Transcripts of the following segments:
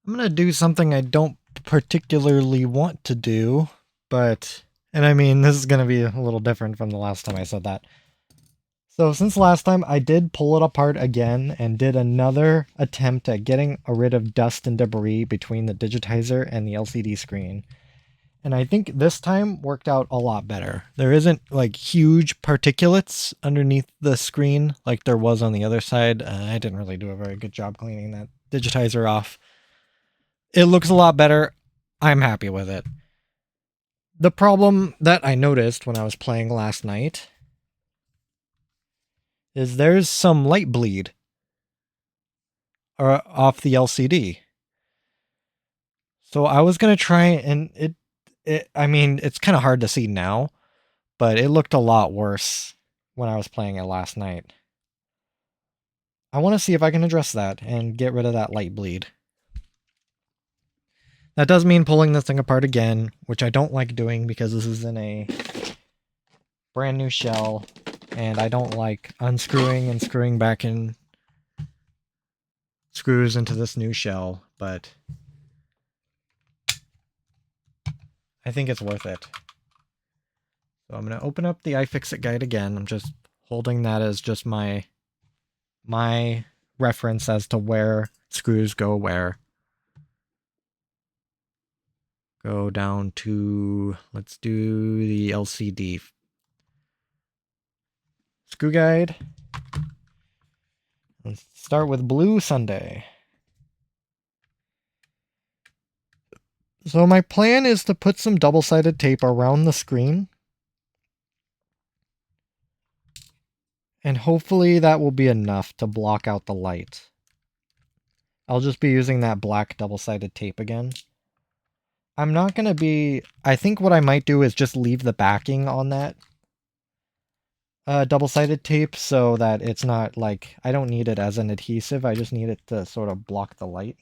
I'm going to do something I don't particularly want to do, but, and I mean, this is going to be a little different from the last time I said that. So since last time, I did pull it apart again and did another attempt at getting rid of dust and debris between the digitizer and the LCD screen. And I think this time worked out a lot better. There isn't like huge particulates underneath the screen like there was on the other side. I didn't really do a very good job cleaning that digitizer off. It looks a lot better. I'm happy with it. The problem that I noticed when I was playing last night is there's some light bleed off the LCD. So I was going to try and I mean, it's kind of hard to see now, but it looked a lot worse when I was playing it last night. I want to see if I can address that and get rid of that light bleed. That does mean pulling this thing apart again, which I don't like doing because this is in a brand new shell, and I don't like unscrewing and screwing back in screws into this new shell, but I think it's worth it. So I'm going to open up the iFixit guide again. I'm just holding that as just my reference as to where screws go where. Go down to, let's do the LCD screw guide. Let's start with Blue Sunday. So my plan is to put some double-sided tape around the screen. And hopefully that will be enough to block out the light. I'll just be using that black double-sided tape again. I'm not going to be... I think what I might do is just leave the backing on that double-sided tape so that it's not like... I don't need it as an adhesive, I just need it to sort of block the light.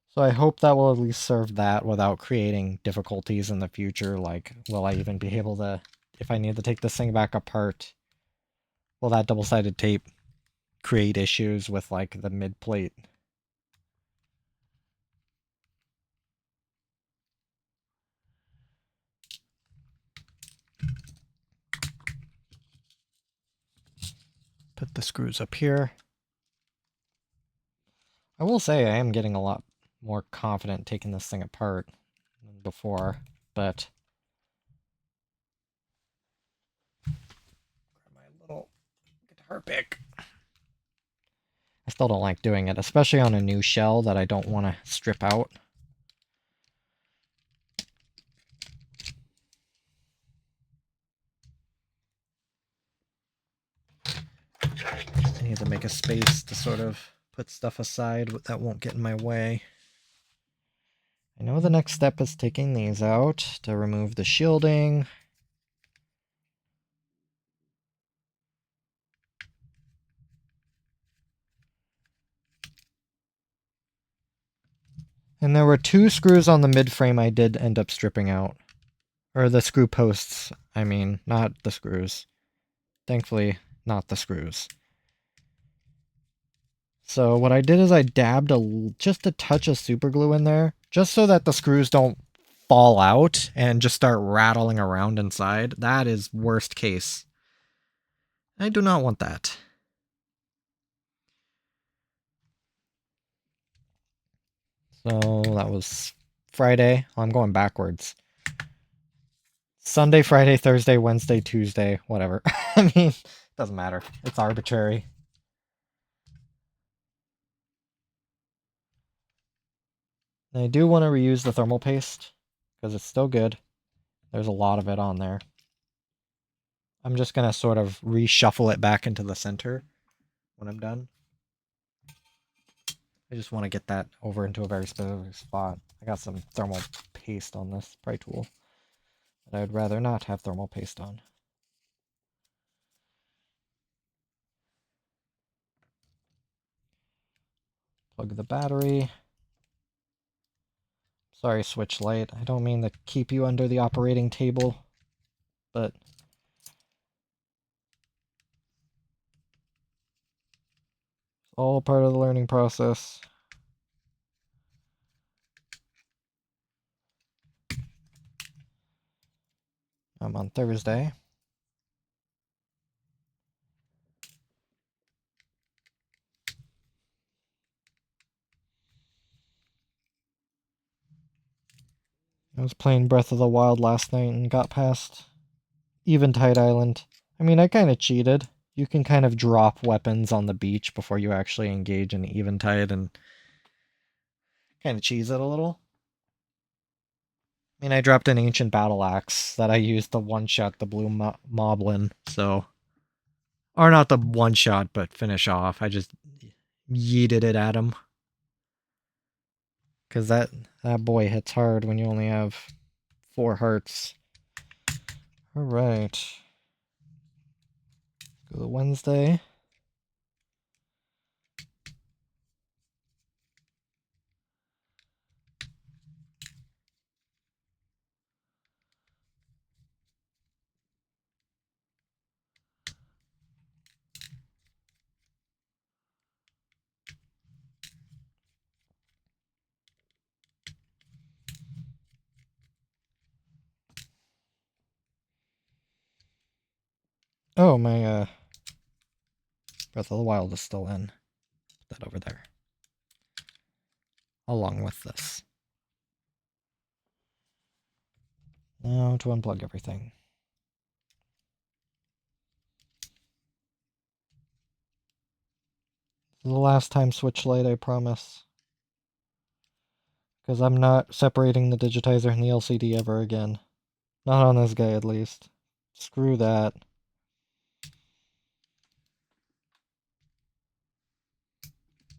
So I hope that will at least serve that without creating difficulties in the future, like, will I even be able to... If I need to take this thing back apart, will that double-sided tape create issues with, like, the mid-plate? Put the screws up here. I will say I am getting a lot more confident taking this thing apart than before, but... Grab my little guitar pick. I still don't like doing it, especially on a new shell that I don't want to strip out. I need to make a space to sort of put stuff aside that won't get in my way. I know the next step is taking these out to remove the shielding. And there were 2 screws on the mid-frame I did end up stripping out. Or the screw posts, I mean, not the screws. Thankfully, not the screws. So what I did is I dabbed just a touch of super glue in there, just so that the screws don't fall out and just start rattling around inside. That is worst case. I do not want that. So that was Friday. I'm going backwards. Sunday, Friday, Thursday, Wednesday, Tuesday, whatever. I mean, doesn't matter. It's arbitrary. And I do want to reuse the thermal paste because it's still good. There's a lot of it on there. I'm just going to sort of reshuffle it back into the center when I'm done. I just want to get that over into a very specific spot. I got some thermal paste on this pry tool that I'd rather not have thermal paste on. Plug the battery. Sorry, switch light. I don't mean to keep you under the operating table, but it's all part of the learning process. I'm on Thursday. I was playing Breath of the Wild last night and got past Eventide Island. I mean, I kind of cheated. You can kind of drop weapons on the beach before you actually engage in Eventide and kind of cheese it a little. I mean, I dropped an ancient battle axe that I used to one-shot the blue moblin, so... Or not the one-shot, but finish off. I just yeeted it at him. Because that boy hits hard when you only have 4 hearts. Alright. Go to Wednesday. Oh, my Breath of the Wild is still in. Put that over there. Along with this. Now to unplug everything. This is the last time Switch Lite, I promise. Because I'm not separating the digitizer and the LCD ever again. Not on this guy, at least. Screw that.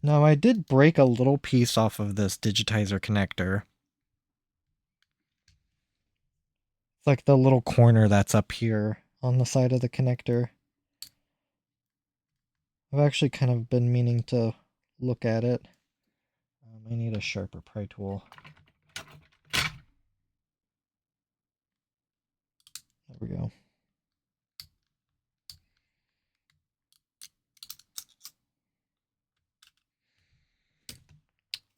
Now, I did break a little piece off of this digitizer connector. It's like the little corner that's up here on the side of the connector. I've actually kind of been meaning to look at it. I need a sharper pry tool. There we go.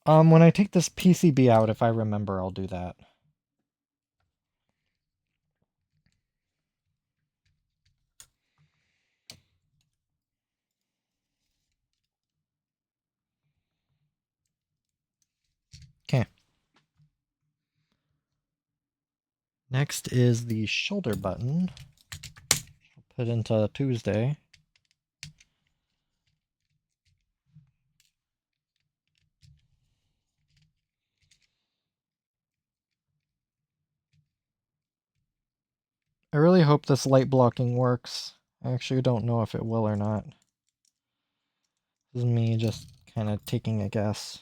When I take this PCB out, if I remember, I'll do that. Okay. Next is the shoulder button. I'll put into Tuesday. I really hope this light blocking works. I actually don't know if it will or not. This is me just kind of taking a guess.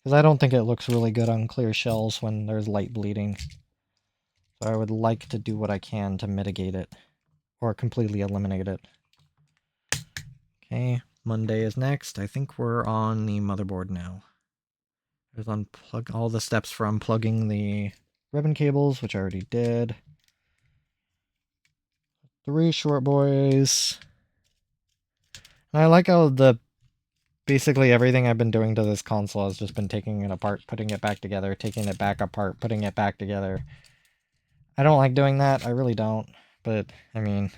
Because I don't think it looks really good on clear shells when there's light bleeding. So I would like to do what I can to mitigate it. Or completely eliminate it. Okay, Monday is next. I think we're on the motherboard now. There's unplug all the steps for unplugging the ribbon cables, which I already did. 3 short boys. And I like how basically everything I've been doing to this console has just been taking it apart, putting it back together, taking it back apart, putting it back together. I don't like doing that, I really don't. But, I mean,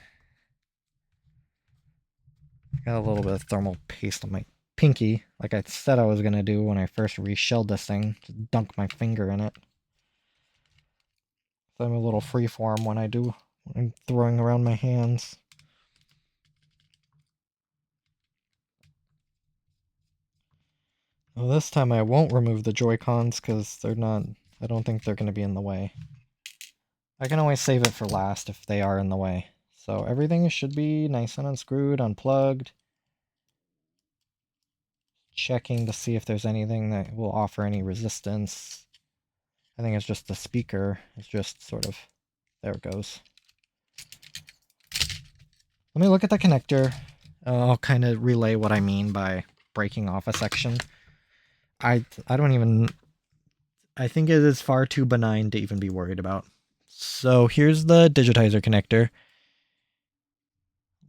I got a little bit of thermal paste on my pinky, like I said I was going to do when I first reshelled this thing. Just dunk my finger in it. So I'm a little freeform when I'm throwing around my hands. Well, this time I won't remove the Joy-Cons because they're not... I don't think they're going to be in the way. I can always save it for last if they are in the way. So everything should be nice and unscrewed, unplugged. Checking to see if there's anything that will offer any resistance. I think it's just the speaker. It's just sort of... There it goes. Let me look at the connector. I'll kind of relay what I mean by breaking off a section. I don't even... I think it is far too benign to even be worried about. So here's the digitizer connector.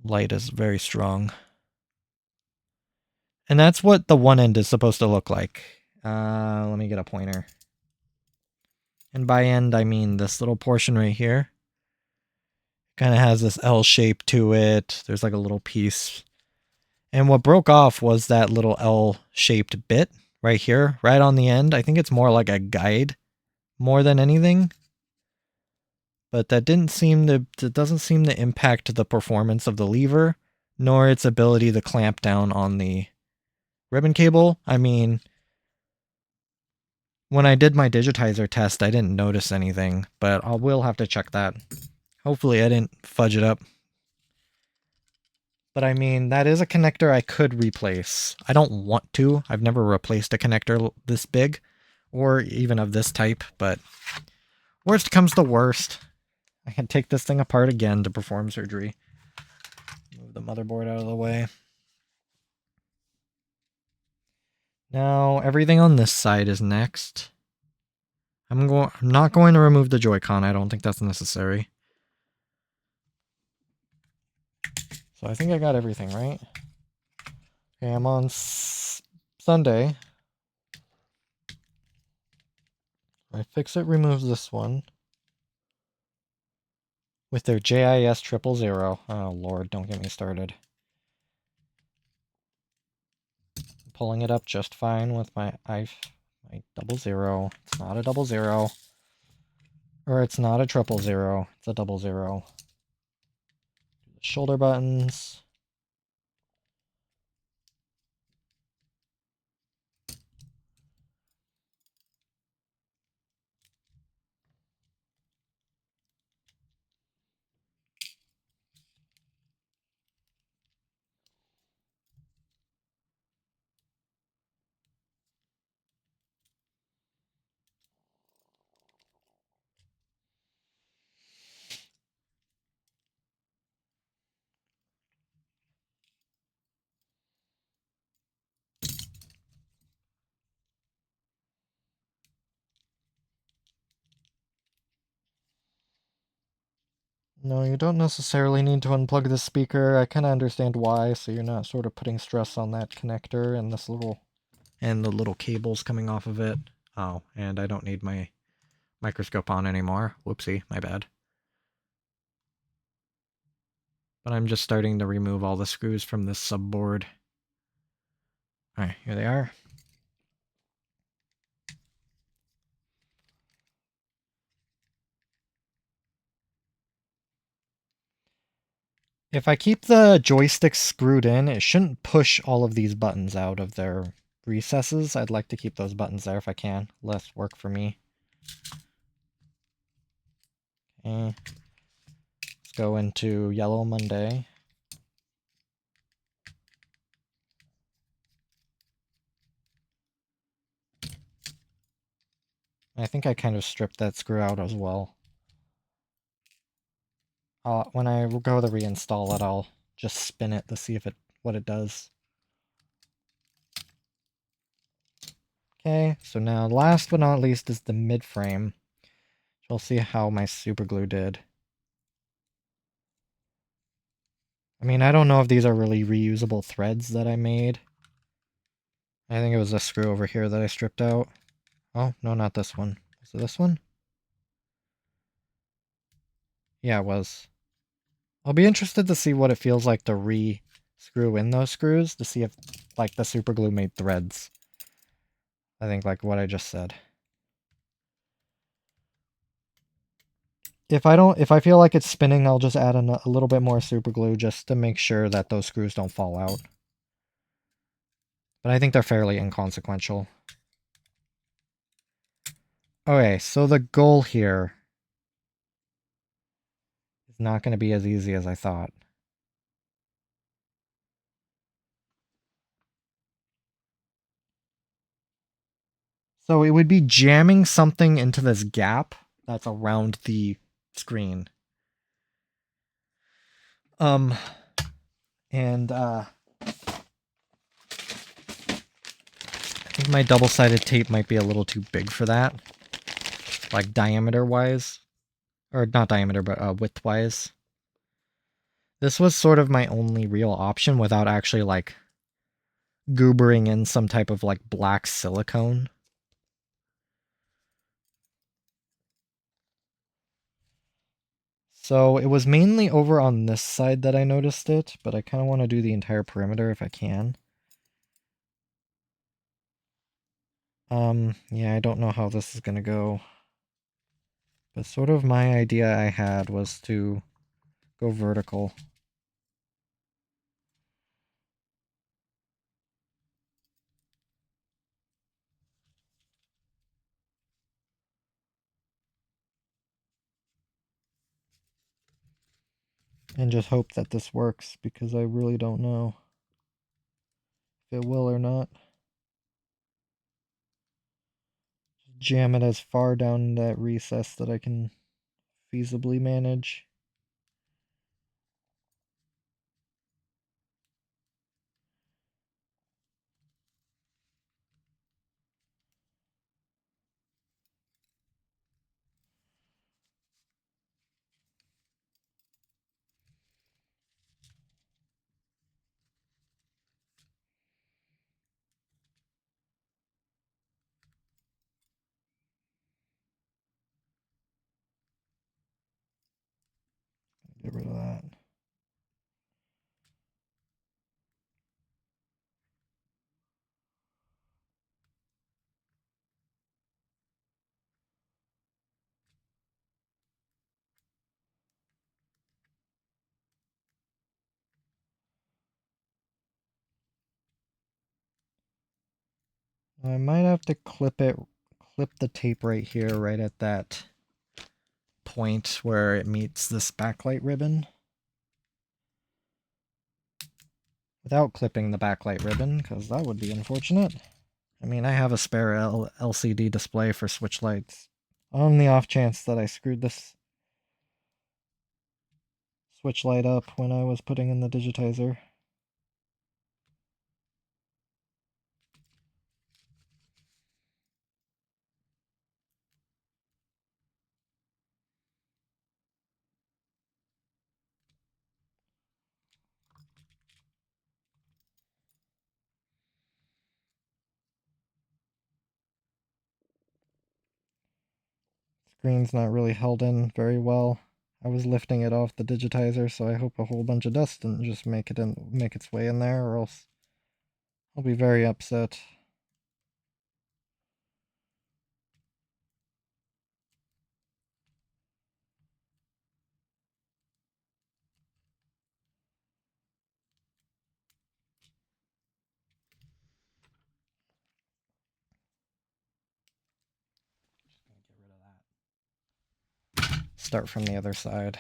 Light is very strong. And that's what the one end is supposed to look like. Let me get a pointer. And by end, I mean this little portion right here. Kind of has this L shape to it. There's like a little piece. And what broke off was that little L-shaped bit right here, right on the end. I think it's more like a guide more than anything. But that doesn't seem to impact the performance of the lever, nor its ability to clamp down on the ribbon cable. I mean, when I did my digitizer test, I didn't notice anything, but I will have to check that. Hopefully I didn't fudge it up. But I mean, that is a connector I could replace. I don't want to. I've never replaced a connector this big, or even of this type, but worst comes to worst. I can take this thing apart again to perform surgery. Move the motherboard out of the way. Now, everything on this side is next. I'm not going to remove the Joy-Con. I don't think that's necessary. So I think I got everything, right? Okay, I'm on Sunday. iFixit removes this one with their JIS000. Oh lord, don't get me started. I'm pulling it up just fine with my 00. It's not a 00. Or it's not a 000. It's a 00. The shoulder buttons. No, you don't necessarily need to unplug the speaker. I kind of understand why, so you're not sort of putting stress on that connector and this little... and the little cables coming off of it. Oh, and I don't need my microscope on anymore. Whoopsie, my bad. But I'm just starting to remove all the screws from this subboard. Alright, here they are. If I keep the joystick screwed in, it shouldn't push all of these buttons out of their recesses. I'd like to keep those buttons there if I can. Less work for me. Okay. Let's go into Yellow Monday. I think I kind of stripped that screw out as well. When I go to reinstall it, I'll just spin it to see if what it does. Okay, so now last but not least is the mid-frame. We'll see how my super glue did. I mean, I don't know if these are really reusable threads that I made. I think it was this screw over here that I stripped out. Oh, no, not this one. Was it this one? Yeah, it was. I'll be interested to see what it feels like to re-screw in those screws to see if, like, the super glue made threads. I think, like what I just said. If I feel like it's spinning, I'll just add a little bit more super glue just to make sure that those screws don't fall out. But I think they're fairly inconsequential. Okay, so the goal here is not going to be as easy as I thought. So it would be jamming something into this gap that's around the screen. And I think my double-sided tape might be a little too big for that, like diameter-wise. Or not diameter, but width-wise. This was sort of my only real option without actually, like, goobering in some type of, like, black silicone. So it was mainly over on this side that I noticed it, but I kind of want to do the entire perimeter if I can. Yeah, I don't know how this is going to go. But sort of my idea I had was to go vertical. And just hope that this works, because I really don't know if it will or not. Jam it as far down that recess that I can feasibly manage. Get rid of that. I might have to clip the tape right here, right at that point where it meets this backlight ribbon. Without clipping the backlight ribbon, because that would be unfortunate. I mean, I have a spare LCD display for switch lights. On the off chance that I screwed this switch light up when I was putting in the digitizer. Screen's not really held in very well. I was lifting it off the digitizer, so I hope a whole bunch of dust didn't just make its way in there, or else I'll be very upset. Get rid of that. Start from the other side.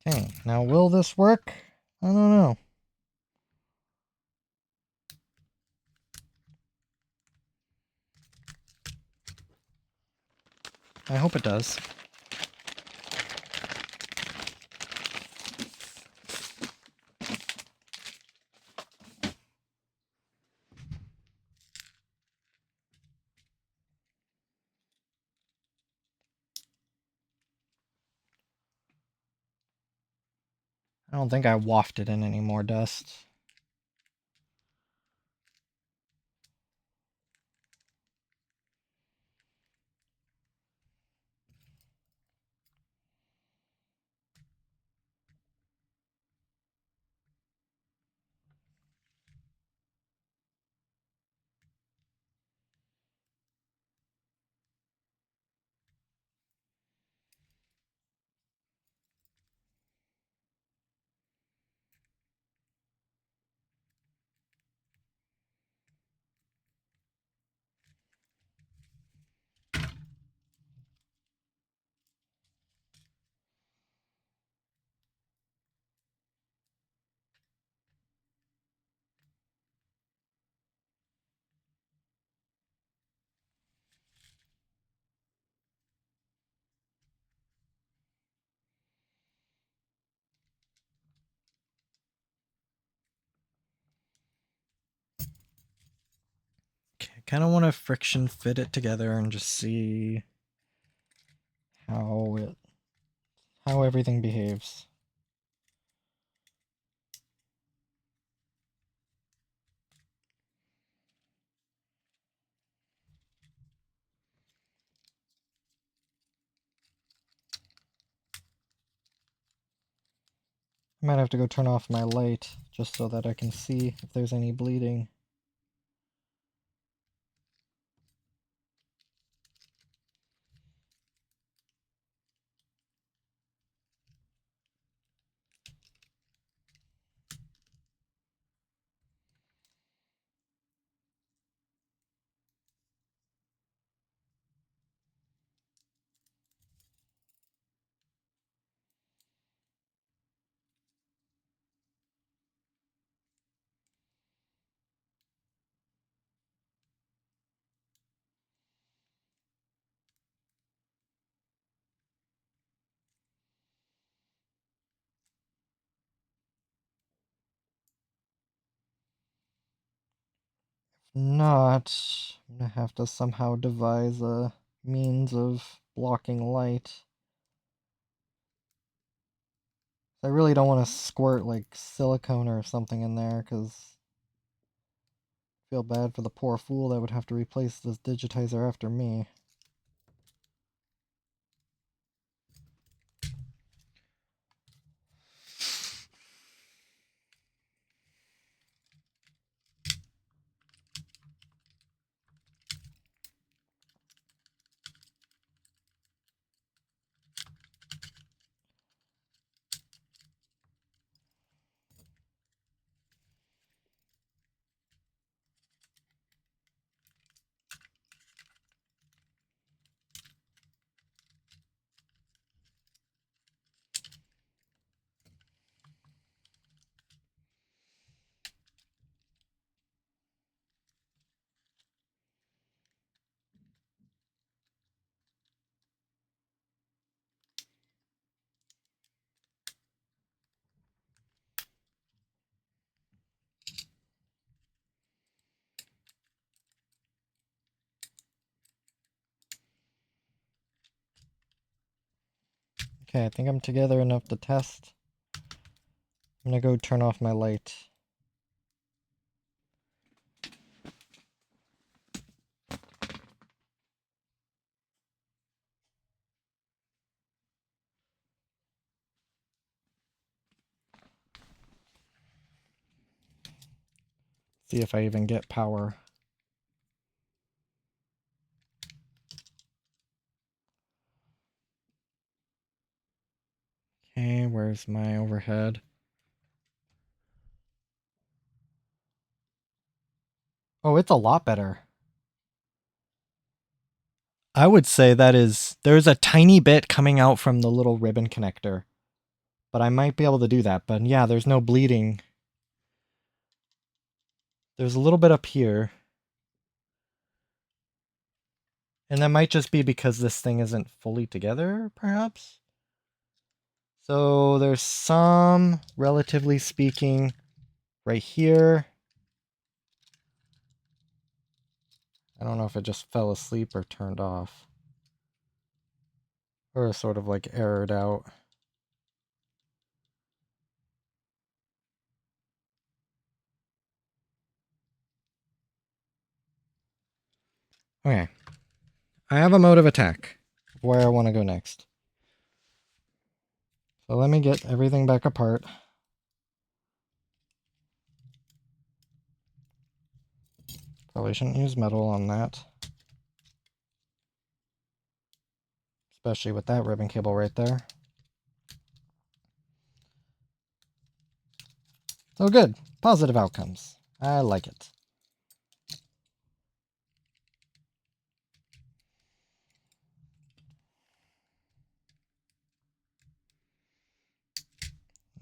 Okay, now will this work? I don't know. I hope it does. I don't think I wafted in any more dust. Okay, I kind of want to friction fit it together and just see how everything behaves. I might have to go turn off my light just so that I can see if there's any bleeding. Not, I'm gonna have to somehow devise a means of blocking light. I really don't want to squirt like silicone or something in there because I feel bad for the poor fool that would have to replace this digitizer after me. Okay, I think I'm together enough to test. I'm gonna go turn off my light. See if I even get power. Okay, where's my overhead? Oh, it's a lot better. I would say there's a tiny bit coming out from the little ribbon connector, but I might be able to do that. But yeah, there's no bleeding. There's a little bit up here. And that might just be because this thing isn't fully together, perhaps? So there's some, relatively speaking, right here. I don't know if it just fell asleep or turned off. Or sort of like errored out. Okay. I have a mode of attack where I want to go next. So let me get everything back apart. Probably shouldn't use metal on that. Especially with that ribbon cable right there. So good. Positive outcomes. I like it.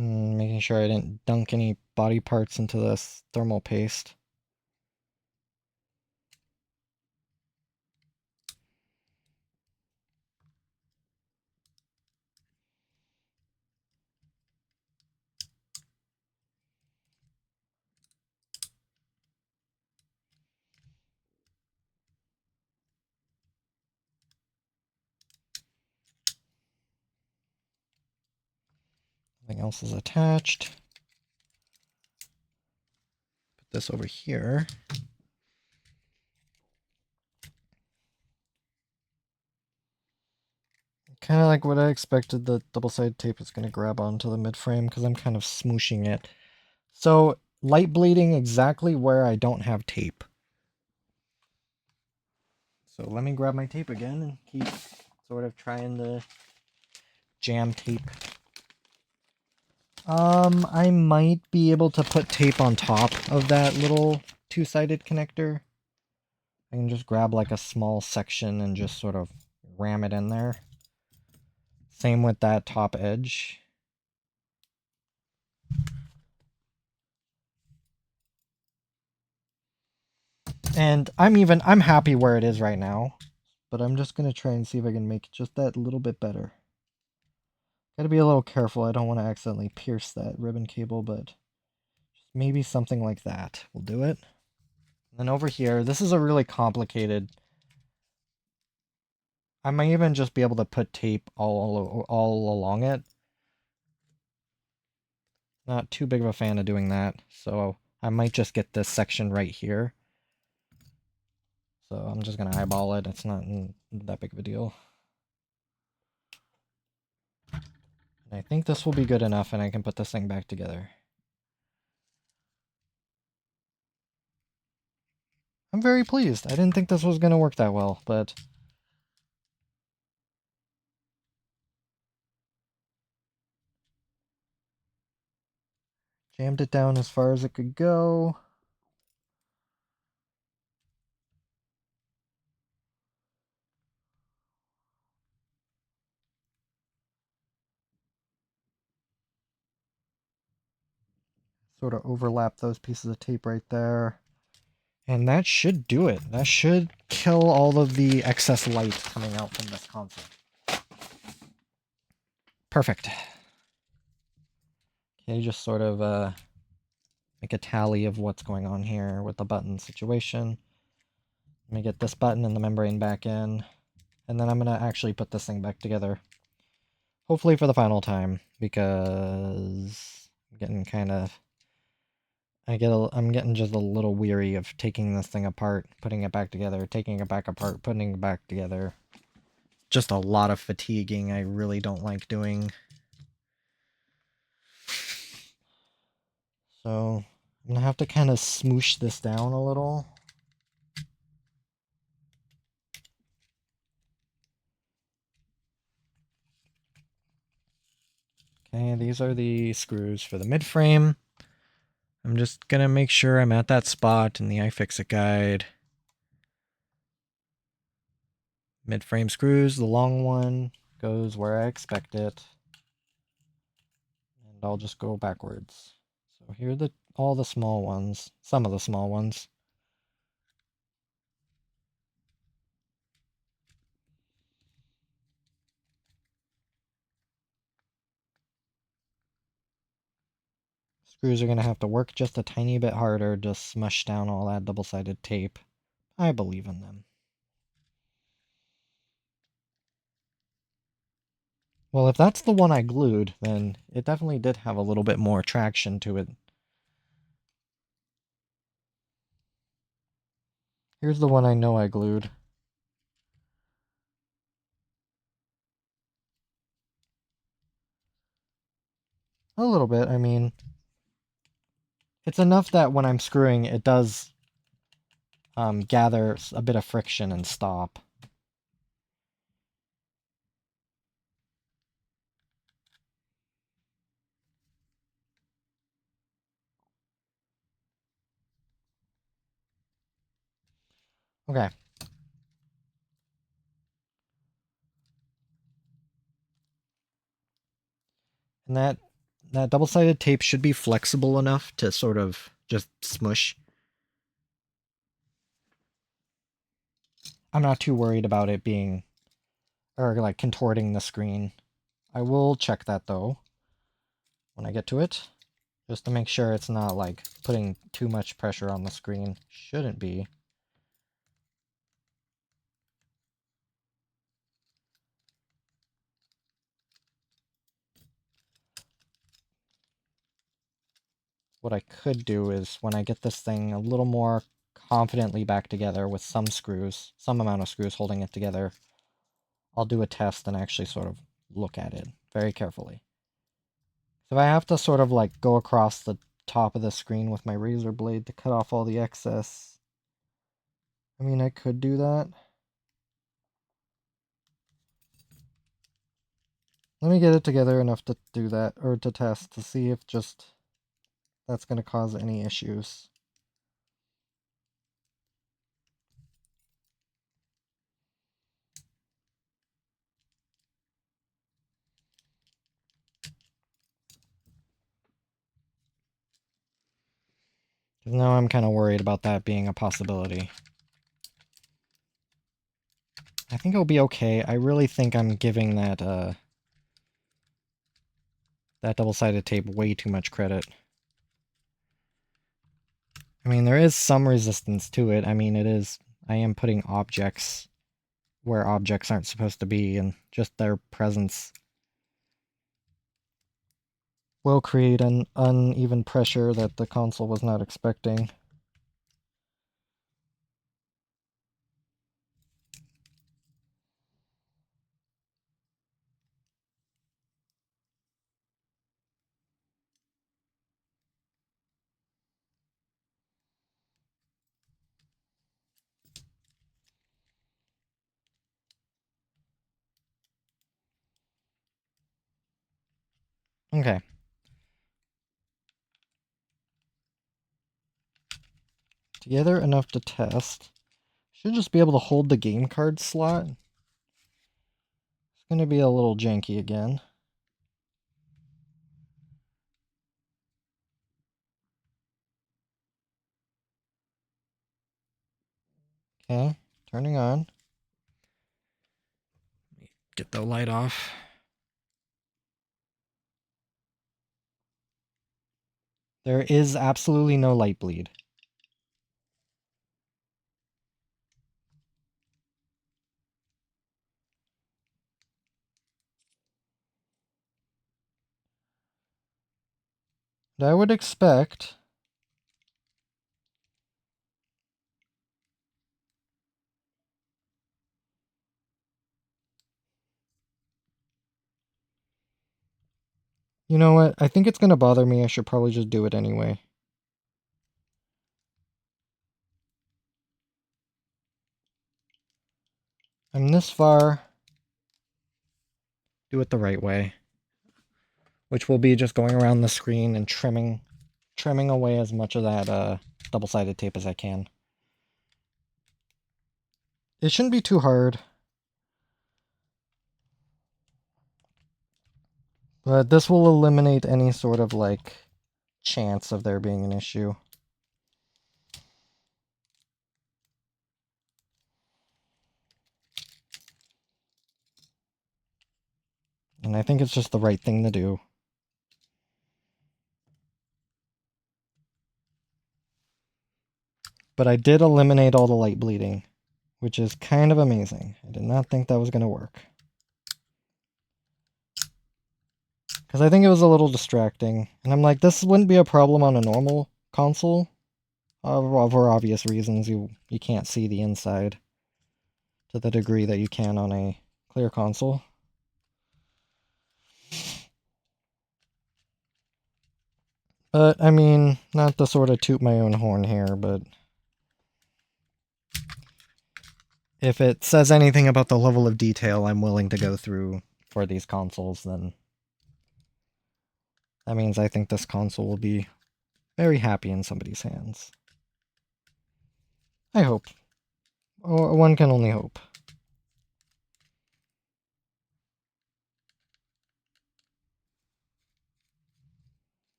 Making sure I didn't dunk any body parts into this thermal paste. Nothing else is attached. Put this over here. Kind of like what I expected, the double-sided tape is going to grab onto the mid-frame because I'm kind of smooshing it. So, light bleeding exactly where I don't have tape. So let me grab my tape again and keep sort of trying to jam tape. I might be able to put tape on top of that little two-sided connector. I can just grab like a small section and just sort of ram it in there. Same with that top edge. And I'm happy where it is right now, but I'm just gonna try and see if I can make it just that little bit better. Gotta be a little careful, I don't want to accidentally pierce that ribbon cable, but maybe something like that will do it. And then over here, this is a really complicated... I might even just be able to put tape all along it. Not too big of a fan of doing that, so I might just get this section right here. So I'm just going to eyeball it, it's not that big of a deal. And I think this will be good enough and I can put this thing back together. I'm very pleased. I didn't think this was going to work that well, but... jammed it down as far as it could go. Sort of overlap those pieces of tape right there. And that should do it. That should kill all of the excess light coming out from this console. Perfect. Okay, just sort of make a tally of what's going on here with the button situation. Let me get this button and the membrane back in. And then I'm going to actually put this thing back together. Hopefully for the final time, because I'm getting kind of... I'm getting just a little weary of taking this thing apart, putting it back together, taking it back apart, putting it back together. Just a lot of fatiguing I really don't like doing. So I'm gonna have to kind of smoosh this down a little. Okay, these are the screws for the mid-frame. I'm just gonna make sure I'm at that spot in the iFixit guide. Mid-frame screws, the long one goes where I expect it. And I'll just go backwards. So here are all the small ones, some of the small ones. Screws are going to have to work just a tiny bit harder to smush down all that double-sided tape. I believe in them. Well, if that's the one I glued, then it definitely did have a little bit more traction to it. Here's the one I know I glued. A little bit, I mean, it's enough that when I'm screwing, it does gather a bit of friction and stop. Okay. And that double-sided tape should be flexible enough to sort of just smush. I'm not too worried about it being, or like contorting the screen. I will check that though when I get to it, just to make sure it's not like putting too much pressure on the screen. Shouldn't be. What I could do is when I get this thing a little more confidently back together with some screws, some amount of screws holding it together, I'll do a test and actually sort of look at it very carefully. So if I have to sort of like go across the top of the screen with my razor blade to cut off all the excess, I mean, I could do that. Let me get it together enough to do that, or to test, to see if just that's going to cause any issues. Because now I'm kind of worried about that being a possibility. I think it'll be okay. I really think I'm giving that that double-sided tape way too much credit. I mean, there is some resistance to it. I mean, I am putting objects where objects aren't supposed to be, and just their presence will create an uneven pressure that the console was not expecting. Okay. Together enough to test. Should just be able to hold the game card slot. It's going to be a little janky again. Okay, turning on. Get the light off. There is absolutely no light bleed. And I would expect you know what? I think it's going to bother me. I should probably just do it anyway. I'm this far. Do it the right way. Which will be just going around the screen and trimming away as much of that double-sided tape as I can. It shouldn't be too hard. But this will eliminate any sort of like chance of there being an issue. And I think it's just the right thing to do. But I did eliminate all the light bleeding, which is kind of amazing. I did not think that was going to work. Because I think it was a little distracting. And I'm like, this wouldn't be a problem on a normal console. For obvious reasons, you can't see the inside to the degree that you can on a clear console. But, I mean, not to sort of toot my own horn here, but if it says anything about the level of detail I'm willing to go through for these consoles, then that means I think this console will be very happy in somebody's hands. I hope. Or one can only hope.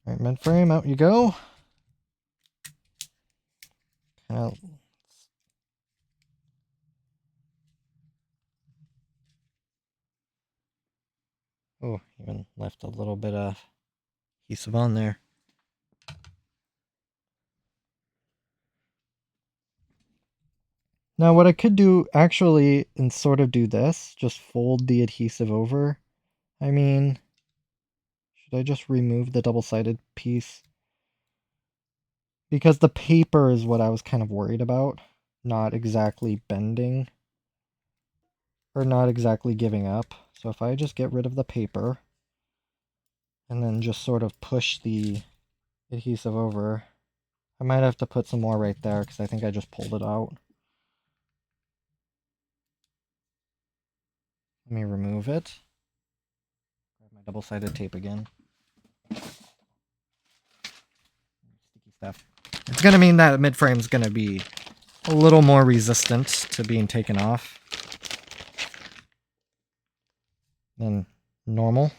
Alright, mid-frame, out you go. Oh, even left a little bit of adhesive on there. Now what I could do actually and sort of do this, just fold the adhesive over. I mean, should I just remove the double-sided piece? Because the paper is what I was kind of worried about, not exactly bending, or not exactly giving up. So if I just get rid of the paper, and then just sort of push the adhesive over, I might have to put some more right there, because I think I just pulled it out. Let me remove it. Grab my double-sided tape again. Sticky stuff. It's going to mean that mid-frame is going to be a little more resistant to being taken off than normal.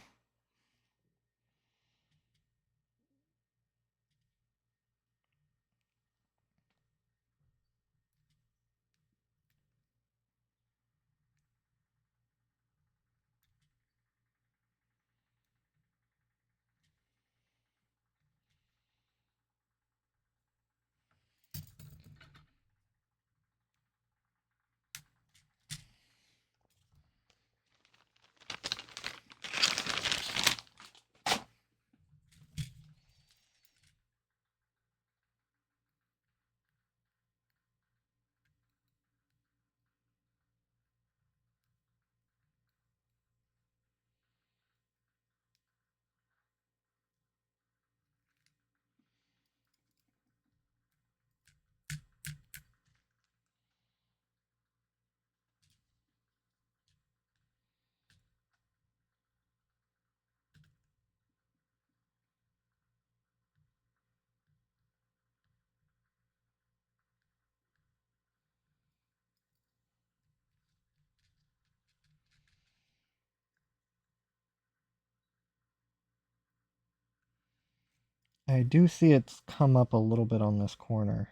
I do see it's come up a little bit on this corner.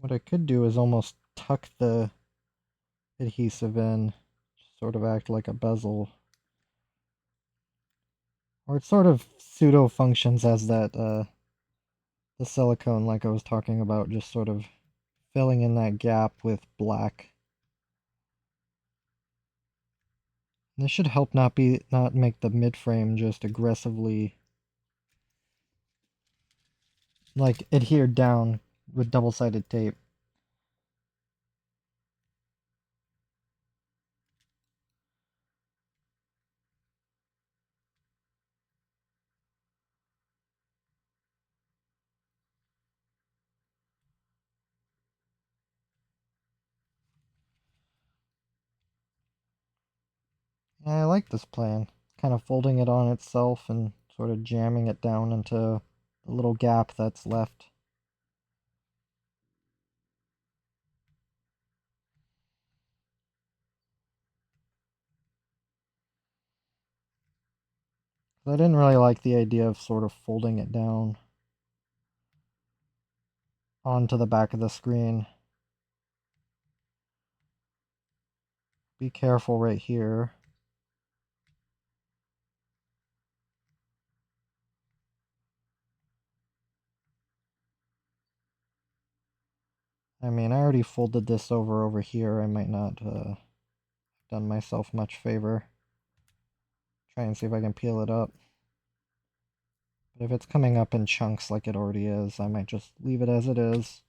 What I could do is almost tuck the adhesive in, sort of act like a bezel. Or it sort of pseudo functions as that, the silicone like I was talking about, just sort of filling in that gap with black. And this should help not make the mid-frame just aggressively like adhere down with double-sided tape. Yeah, I like this plan. Kind of folding it on itself and sort of jamming it down into the little gap that's left. I didn't really like the idea of sort of folding it down onto the back of the screen. be careful right here. I mean, I already folded this over here. I might not done myself much favor. Try and see if I can peel it up. But if it's coming up in chunks like it already is, I might just leave it as it is.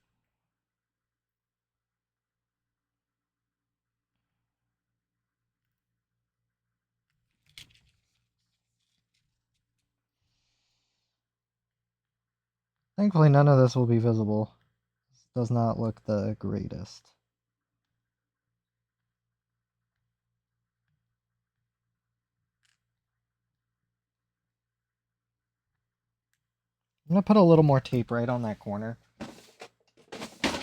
Thankfully, none of this will be visible. This does not look the greatest. I'm going to put a little more tape right on that corner. And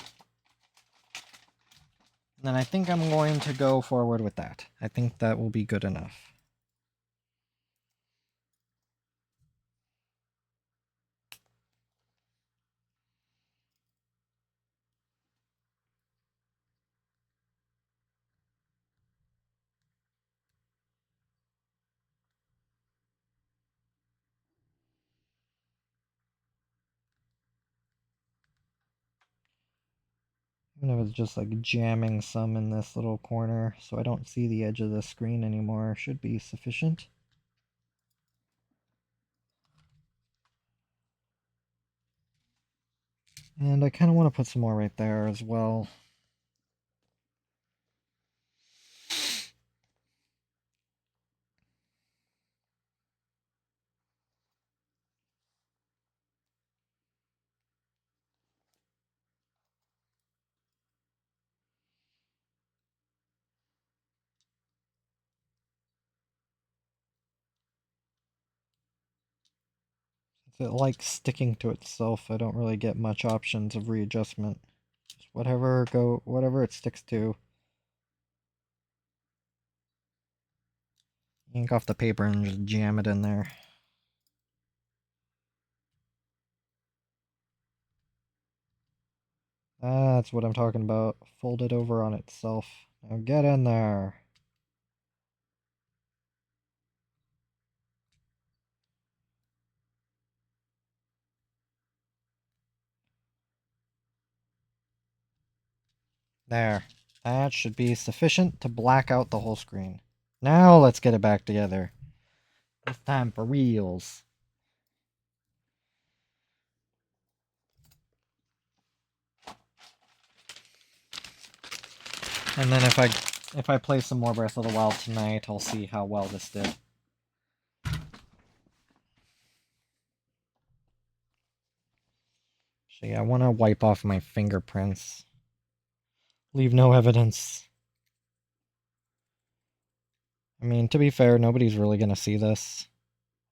then I think I'm going to go forward with that. I think that will be good enough. Even if it's just like jamming some in this little corner so I don't see the edge of the screen anymore, should be sufficient. And I kind of want to put some more right there as well. Since it likes sticking to itself, I don't really get much options of readjustment. Just whatever it sticks to. Ink off the paper and just jam it in there. That's what I'm talking about. Fold it over on itself. Now get in there. There. That should be sufficient to black out the whole screen. Now let's get it back together. This time for reals. And then if I play some more Breath of the Wild tonight, I'll see how well this did. Actually, I want to wipe off my fingerprints. Leave no evidence. I mean, to be fair, nobody's really going to see this.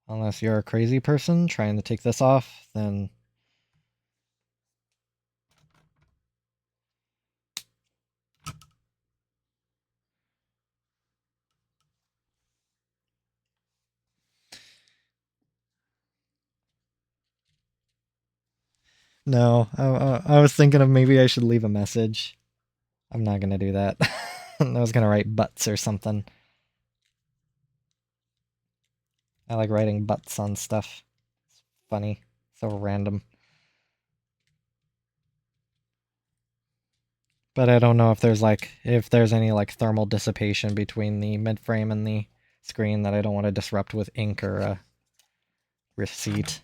Unless you're a crazy person trying to take this off, then... No, I was thinking of maybe I should leave a message. I'm not gonna do that. I was gonna write butts or something. I like writing butts on stuff. It's funny. So random. But I don't know if there's any like thermal dissipation between the mid-frame and the screen that I don't want to disrupt with ink or a receipt.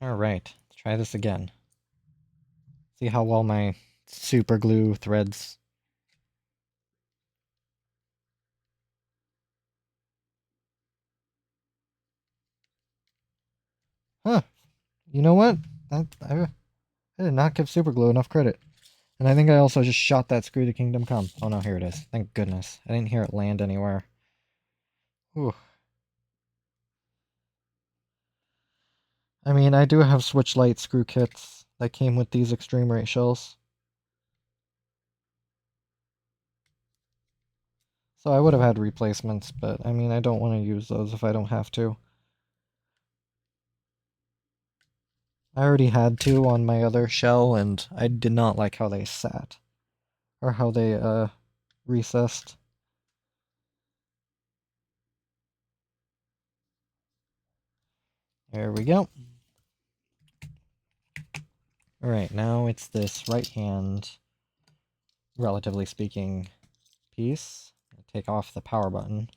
Alright, let's try this again. See how well my super glue threads. Huh. You know what? I did not give super glue enough credit. And I think I also just shot that screw to Kingdom Come. Oh no, here it is. Thank goodness. I didn't hear it land anywhere. Ooh. I mean, I do have Switch Lite screw kits that came with these extreme rate shells. So I would have had replacements, but I mean, I don't want to use those if I don't have to. I already had two on my other shell, and I did not like how they sat. Or how they, recessed. There we go. Alright, now it's this right hand, relatively speaking, piece. Take off the power button.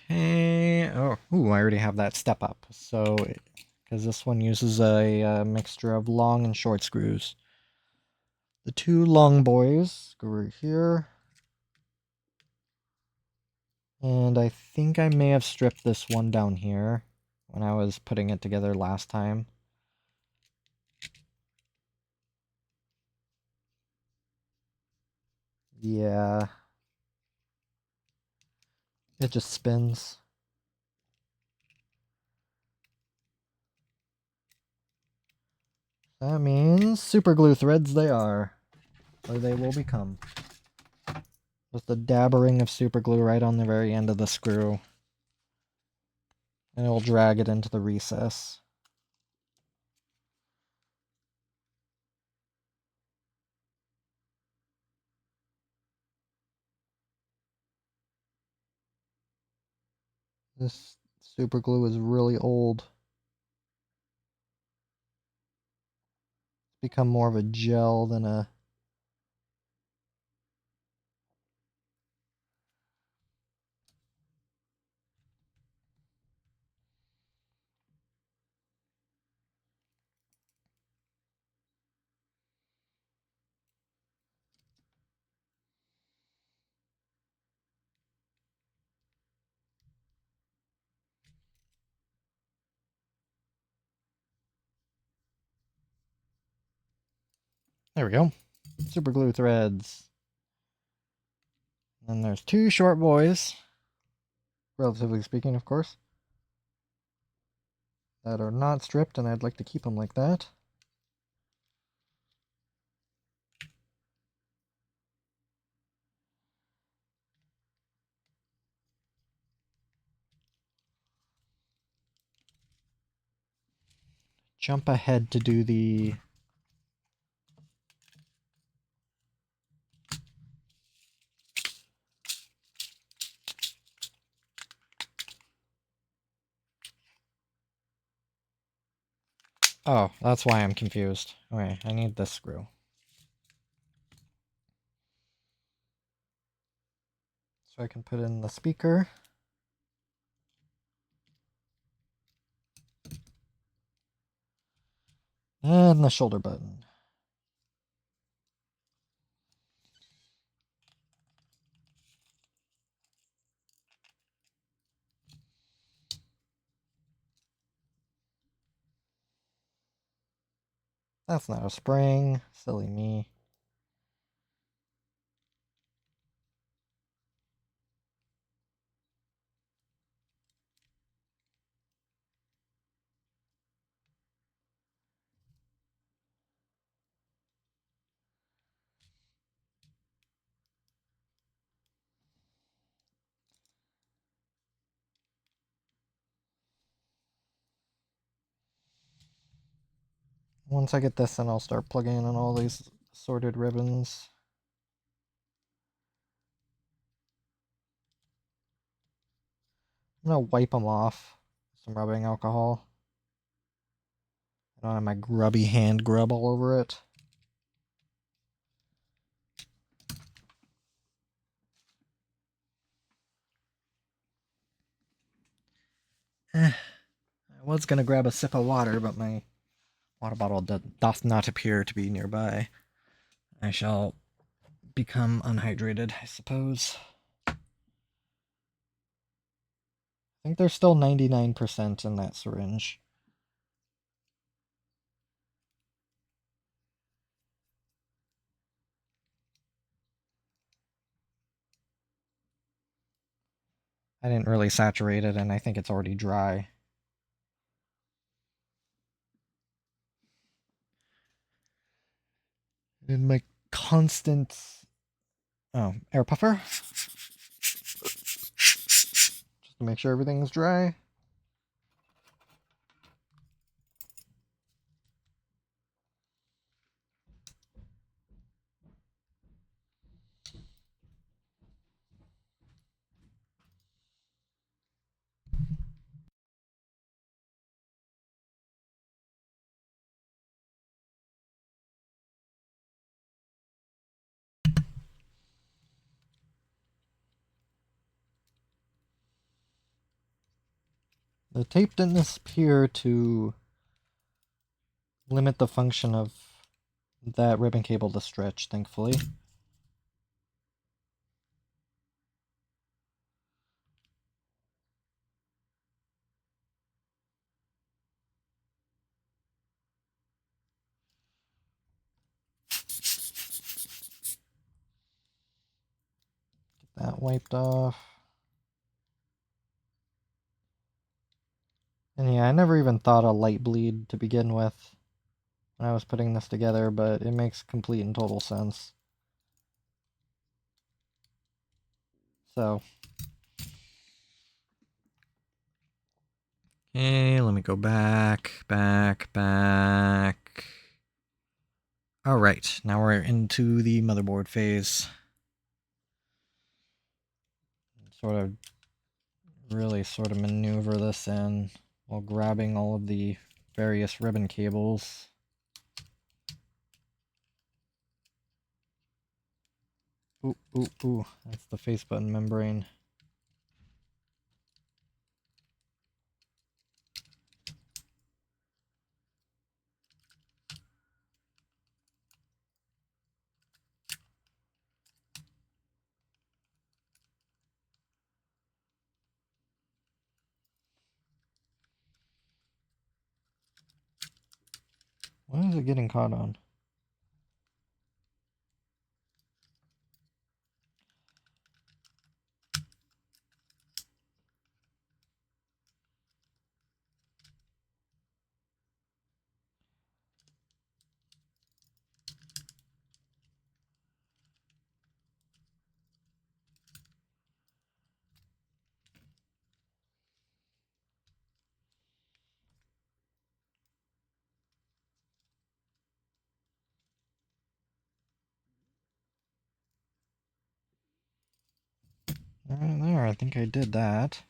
Okay. Oh, ooh, I already have that step up. So, because this one uses a mixture of long and short screws. The two long boys go right here. And I think I may have stripped this one down here when I was putting it together last time. Yeah. It just spins. That means super glue threads they are. Or they will become. With the dabbering of super glue right on the very end of the screw. And it will drag it into the recess. This super glue is really old. It's become more of a gel than a... There we go. Super glue threads. And there's two short boys, relatively speaking, of course, that are not stripped, and I'd like to keep them like that. Jump ahead to do the... Oh, that's why I'm confused. Okay, I need this screw. So I can put in the speaker. And the shoulder button. That's not a spring. Silly me. Once I get this in, I'll start plugging in on all these sorted ribbons. I'm gonna wipe them off with some rubbing alcohol. I don't have my grubby hand grub all over it. I was gonna grab a sip of water, but my water bottle doth not appear to be nearby. I shall become unhydrated, I suppose. I think there's still 99% in that syringe. I didn't really saturate it, and I think it's already dry. And my constant air puffer, just to make sure everything's dry. The tape didn't appear to limit the function of that ribbon cable to stretch, thankfully. Get that wiped off. And yeah, I never even thought of light bleed to begin with when I was putting this together, but it makes complete and total sense. So, okay, let me go back. All right, now we're into the motherboard phase. Really sort of maneuver this in while grabbing all of the various ribbon cables. Ooh, that's the face button membrane. What is it getting caught on? Right there, I think I did that.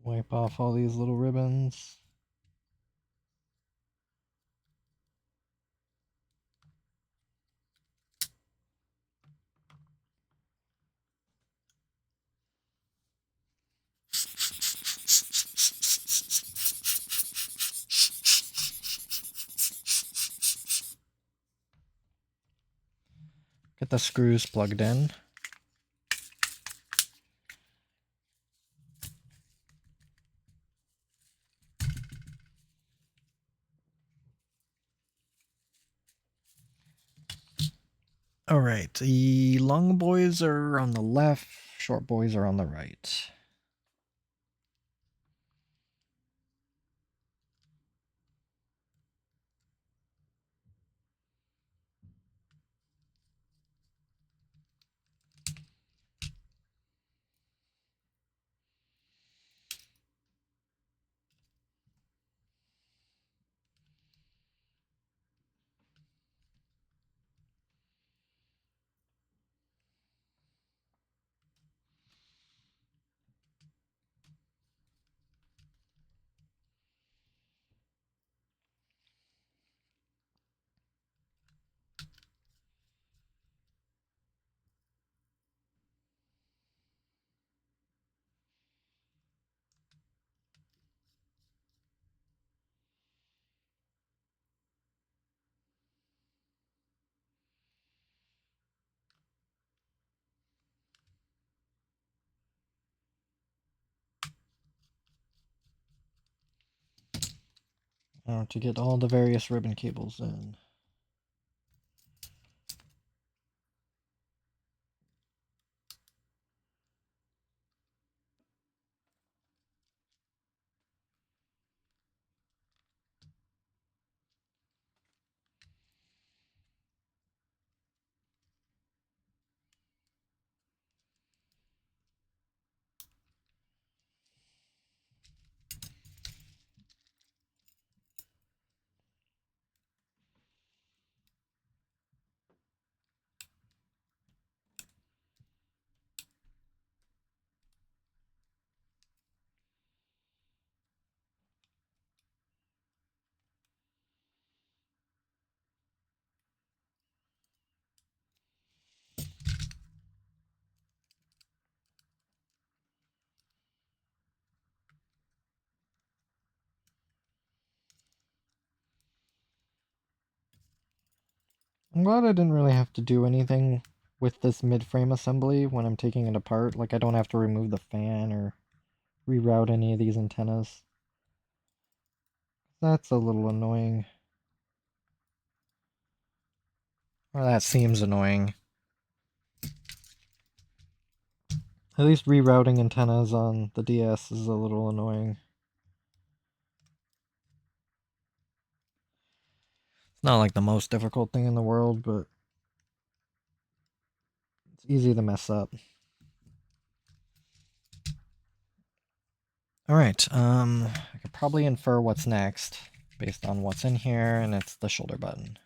Wipe off all these little ribbons. Get the screws plugged in. Alright, the long boys are on the left, short boys are on the right. Now to get all the various ribbon cables in. I'm glad I didn't really have to do anything with this mid-frame assembly when I'm taking it apart. Like, I don't have to remove the fan or reroute any of these antennas. That's a little annoying. Or that seems annoying. At least rerouting antennas on the DS is a little annoying. It's not like the most difficult thing in the world, but it's easy to mess up. Alright, I could probably infer what's next based on what's in here, and it's the shoulder button.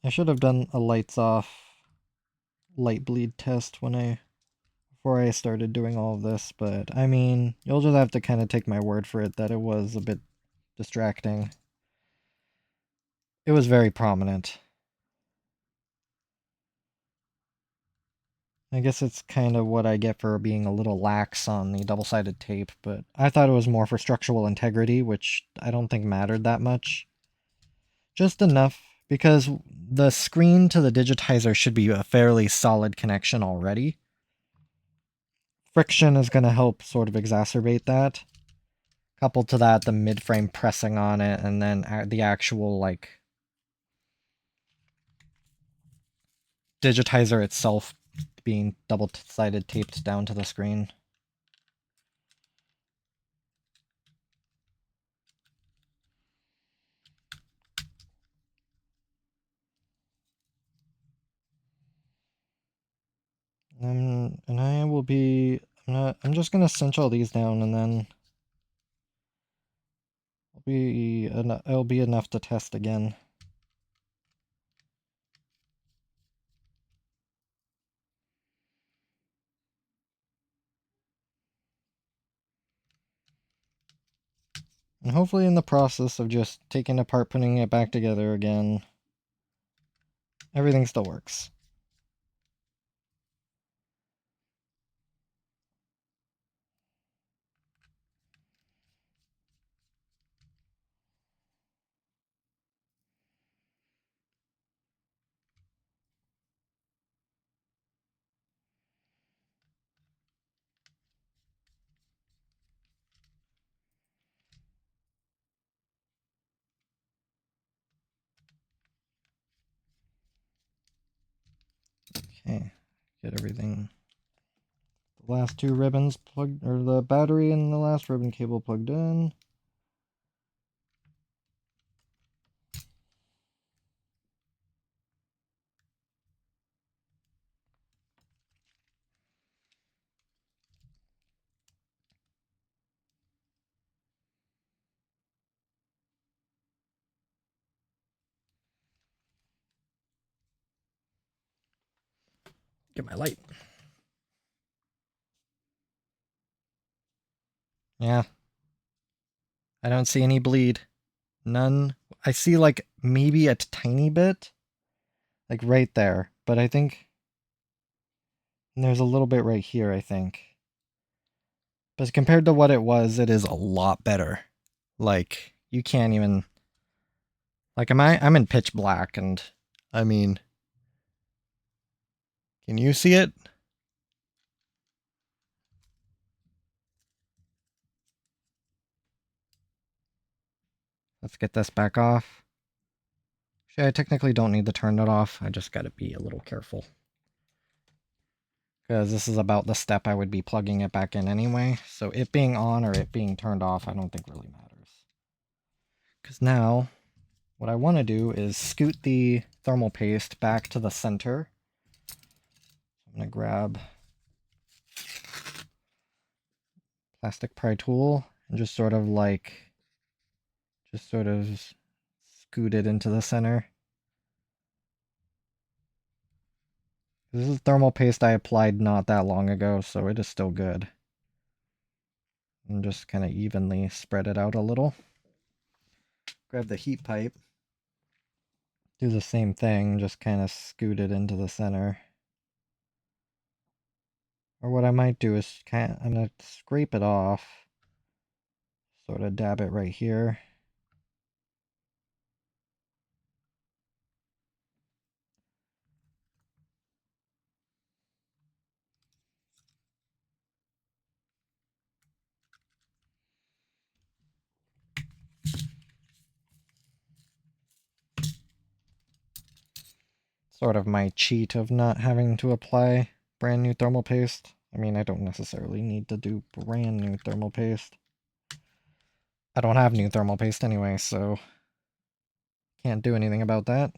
I should have done a lights off light bleed test before I started doing all of this, but I mean, you'll just have to kind of take my word for it that it was a bit distracting. It was very prominent. I guess it's kind of what I get for being a little lax on the double-sided tape, but I thought it was more for structural integrity, which I don't think mattered that much. Just enough, because the screen to the digitizer should be a fairly solid connection already. Friction is going to help sort of exacerbate that. Coupled to that, the mid-frame pressing on it, and then the actual, like, digitizer itself being double-sided taped down to the screen. And I will be... I'm just going to cinch all these down, and then it'll be enough to test again. And hopefully in the process of just taking it apart, putting it back together again, everything still works. Okay, get everything. The last two ribbons plugged, or the battery and the last ribbon cable plugged in. Get my light. Yeah. I don't see any bleed. None. I see like maybe a tiny bit. Like right there. But I think And there's a little bit right here, I think. But compared to what it was, it is a lot better. Like, you can't even... Like, I'm in pitch black, and... I mean... Can you see it? Let's get this back off. Actually, I technically don't need to turn it off. I just gotta be a little careful. Because this is about the step I would be plugging it back in anyway. So it being on or it being turned off, I don't think really matters. Because now, what I want to do is scoot the thermal paste back to the center. I'm going to grab plastic pry tool and just sort of scoot it into the center. This is thermal paste I applied not that long ago, so it is still good. And just kind of evenly spread it out a little. Grab the heat pipe. Do the same thing, just kind of scoot it into the center. Or what I might do is I'm going to scrape it off. Sort of dab it right here. Sort of my cheat of not having to apply brand new thermal paste. I mean, I don't necessarily need to do brand new thermal paste. I don't have new thermal paste anyway, so can't do anything about that.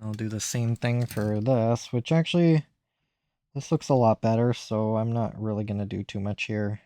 I'll do the same thing for this, which actually, this looks a lot better, so I'm not really going to do too much here.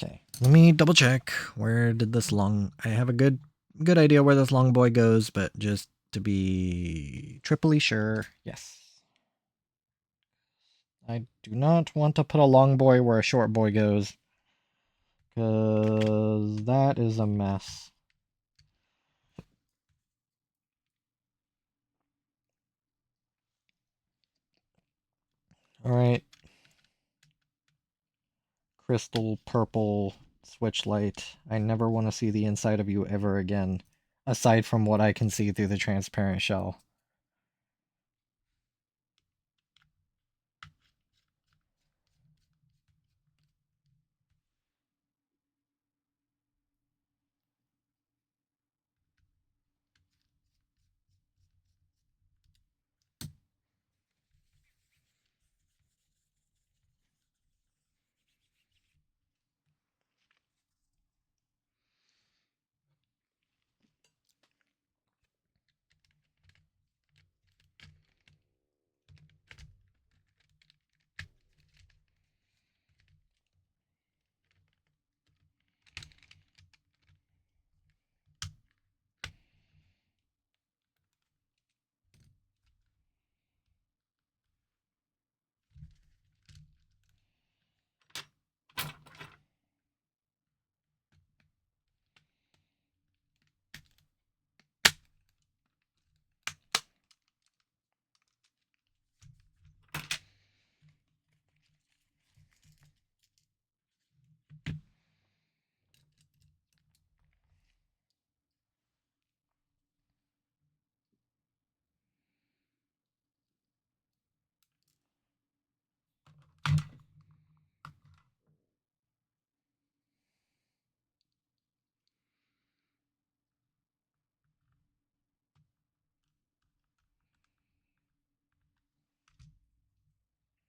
Okay, let me double check. Where did this I have a good idea where this long boy goes, but just to be triply sure, yes. I do not want to put a long boy where a short boy goes, because that is a mess. Alright. Crystal purple switch light. I never want to see the inside of you ever again, aside from what I can see through the transparent shell.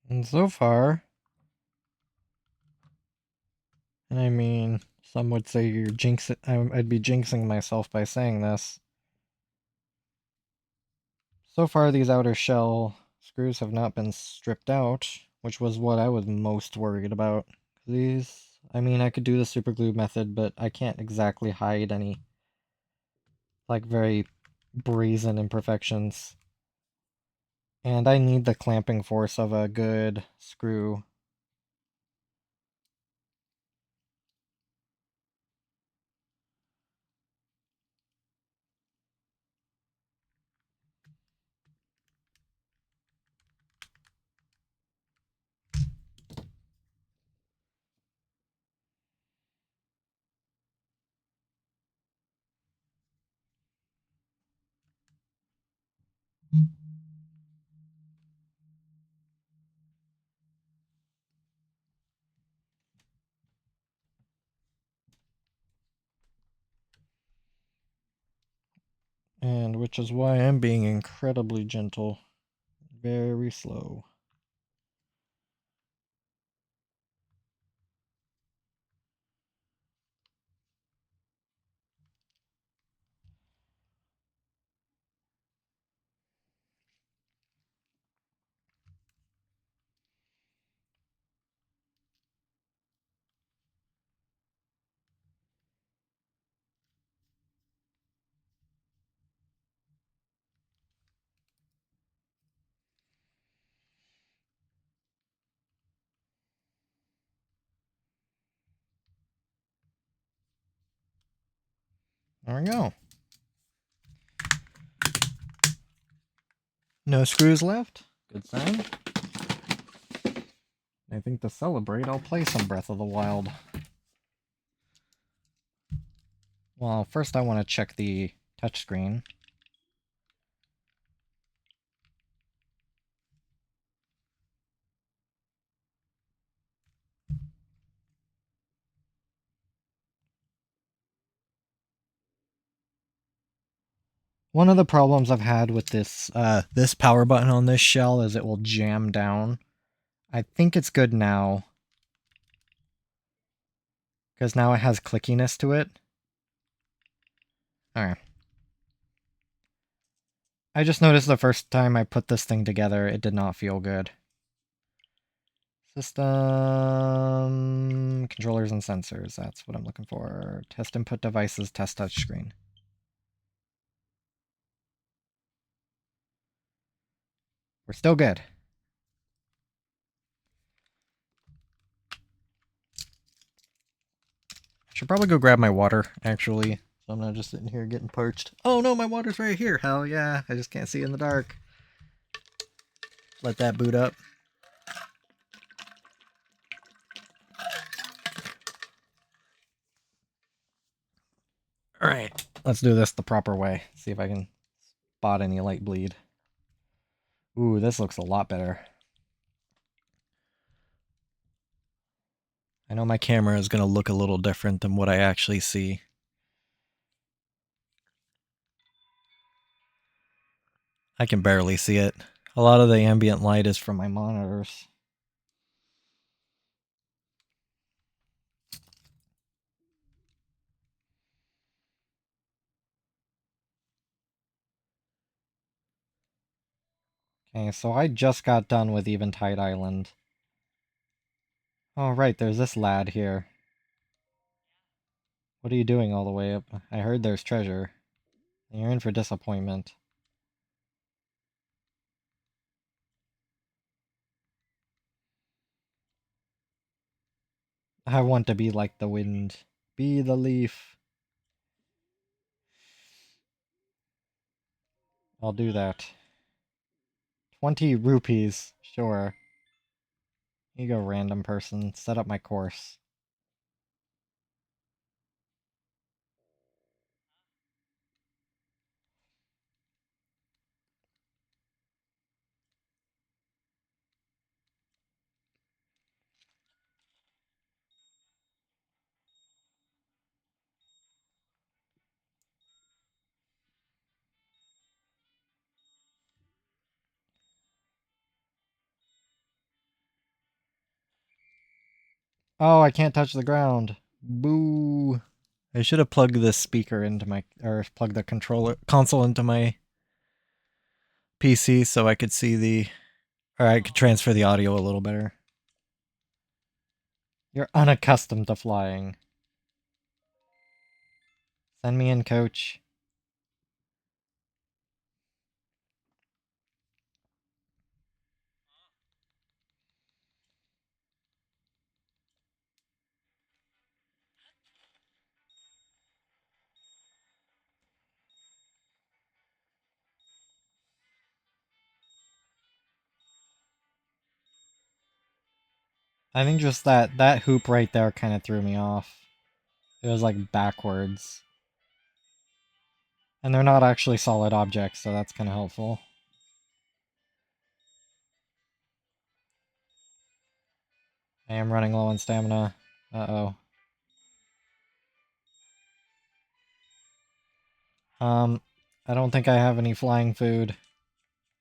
And so far, and I mean, some would say you're jinxing, I'd be jinxing myself by saying this. So far, these outer shell screws have not been stripped out, which was what I was most worried about. These, I mean, I could do the super glue method, but I can't exactly hide any, like, very brazen imperfections. And I need the clamping force of a good screw. And which is why I'm being incredibly gentle. Very slow. There we go. No screws left. Good sign. I think to celebrate, I'll play some Breath of the Wild. Well, first I want to check the touchscreen. One of the problems I've had with this power button on this shell is it will jam down. I think it's good now, because now it has clickiness to it. Alright. I just noticed the first time I put this thing together, it did not feel good. System... controllers and sensors, that's what I'm looking for. Test input devices, test touchscreen. We're still good. I should probably go grab my water, actually. So I'm not just sitting here getting parched. Oh no, my water's right here. Hell yeah, I just can't see in the dark. Let that boot up. Alright, let's do this the proper way. See if I can spot any light bleed. Ooh, this looks a lot better. I know my camera is going to look a little different than what I actually see. I can barely see it. A lot of the ambient light is from my monitors. Okay, so I just got done with Eventide Island. Oh right, there's this lad here. What are you doing all the way up? I heard there's treasure. You're in for disappointment. I want to be like the wind. Be the leaf. I'll do that. 20 rupees. Sure. You go, random person. Set up my course. Oh, I can't touch the ground. Boo. I should have plugged this speaker into my, or plugged the controller console into my PC so I could see the, or I could transfer the audio a little better. You're unaccustomed to flying. Send me in, coach. I think just that hoop right there kind of threw me off. It was like backwards. And they're not actually solid objects, so that's kind of helpful. I am running low on stamina. Uh-oh. I don't think I have any flying food.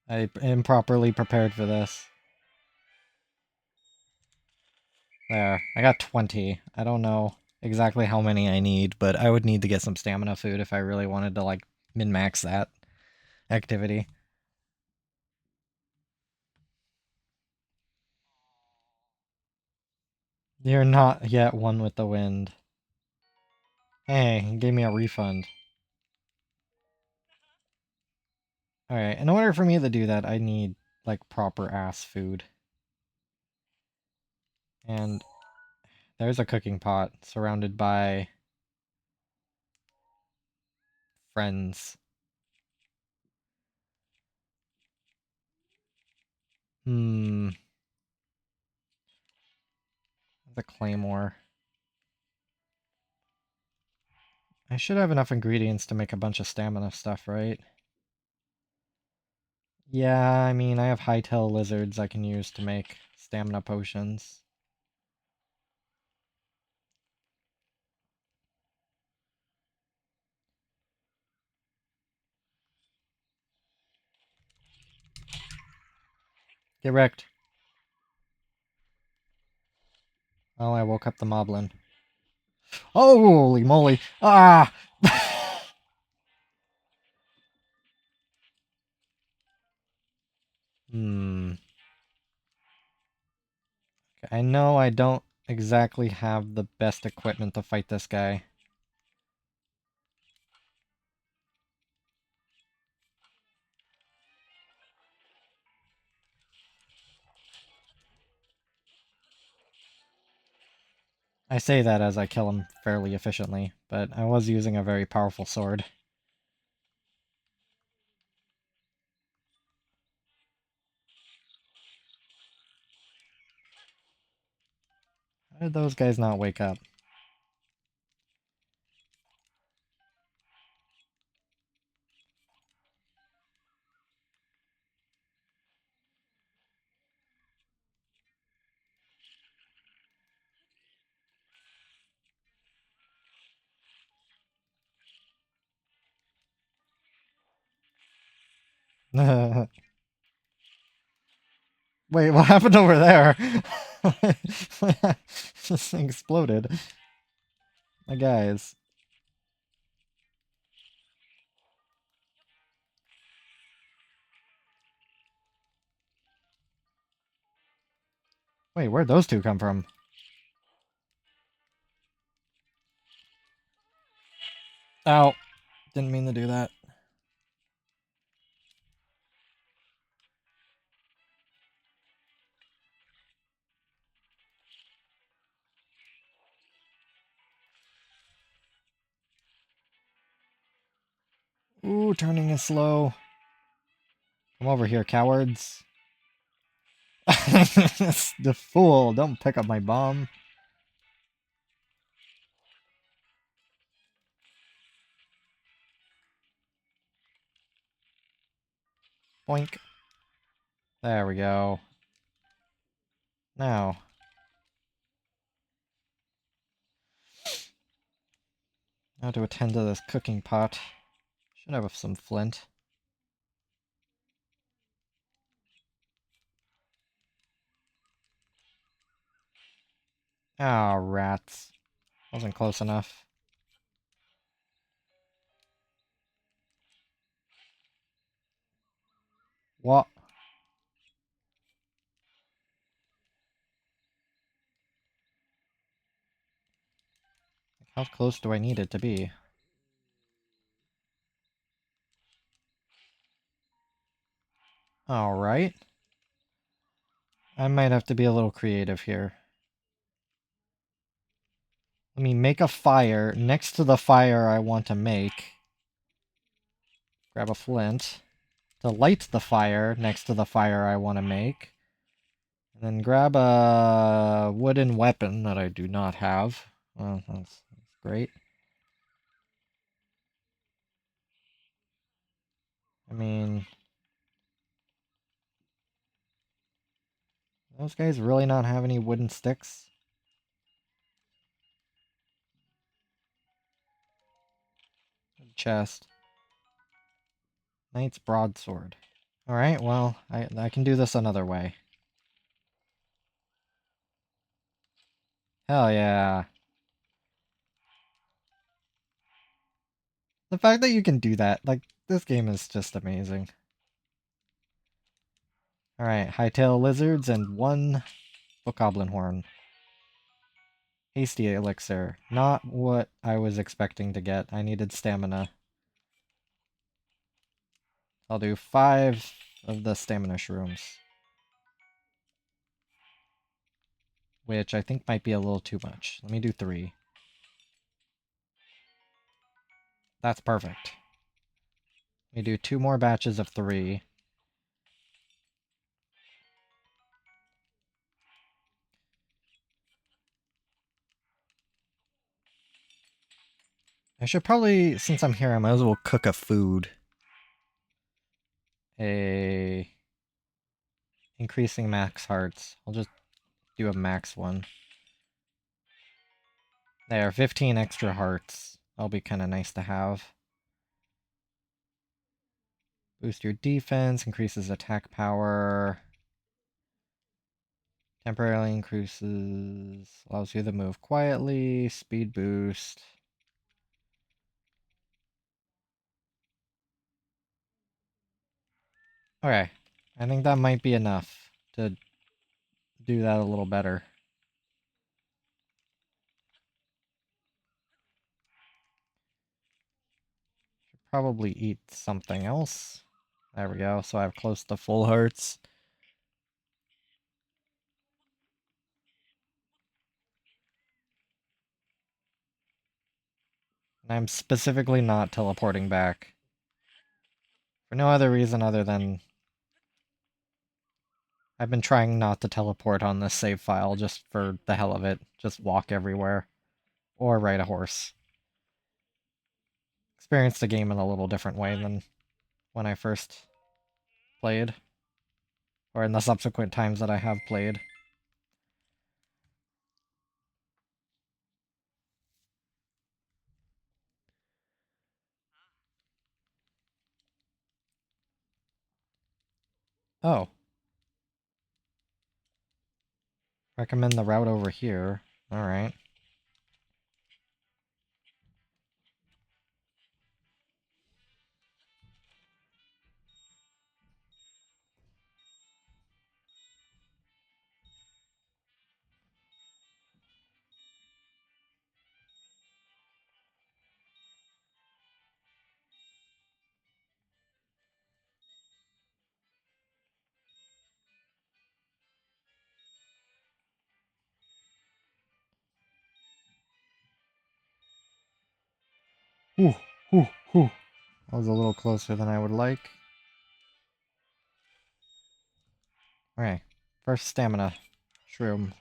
I improperly prepared for this. There. I got 20. I don't know exactly how many I need, but I would need to get some stamina food if I really wanted to, like, min-max that activity. You're not yet one with the wind. Hey, gave me a refund. Alright, in order for me to do that, I need, like, proper ass food. And there's a cooking pot surrounded by friends. The claymore. I should have enough ingredients to make a bunch of stamina stuff, right? Yeah, I mean, I have hightail lizards I can use to make stamina potions. Get wrecked. Oh, I woke up the moblin. Oh, holy moly. Ah! Hmm. I know I don't exactly have the best equipment to fight this guy. I say that as I kill him fairly efficiently, but I was using a very powerful sword. How did those guys not wake up? Wait, what happened over there? This thing exploded. My guys. Wait, where'd those two come from? Ow. Didn't mean to do that. Ooh, turning is slow. Come over here, cowards. The fool, don't pick up my bomb. Boink. There we go. Now. Now to attend to this cooking pot. Should have some flint. Ah, rats. Wasn't close enough. What? How close do I need it to be? Alright. I might have to be a little creative here. Let me make a fire next to the fire I want to make. Grab a flint to light the fire next to the fire I want to make. And then grab a wooden weapon that I do not have. Well, that's great. I mean, those guys really not have any wooden sticks? Chest. Knight's broadsword. Alright, well, I can do this another way. Hell yeah. The fact that you can do that, like, this game is just amazing. Alright, hightail lizards and one bokoblin horn. Hasty elixir. Not what I was expecting to get. I needed stamina. I'll do 5 of the stamina shrooms. Which I think might be a little too much. Let me do 3. That's perfect. Let me do 2 more batches of 3. I should probably, since I'm here, I might as well cook a food. Increasing max hearts. I'll just do a max one. There, 15 extra hearts. That'll be kind of nice to have. Boost your defense, increases attack power. Temporarily increases, allows you to move quietly, speed boost. Okay, I think that might be enough to do that a little better. Should probably eat something else. There we go, so I have close to full hearts. And I'm specifically not teleporting back. For no other reason other than I've been trying not to teleport on this save file just for the hell of it. Just walk everywhere. Or ride a horse. Experienced the game in a little different way than when I first played. Or in the subsequent times that I have played. Oh. Recommend the route over here. Alright. Ooh, ooh, ooh. That was a little closer than I would like. Alright. First stamina. Shroom.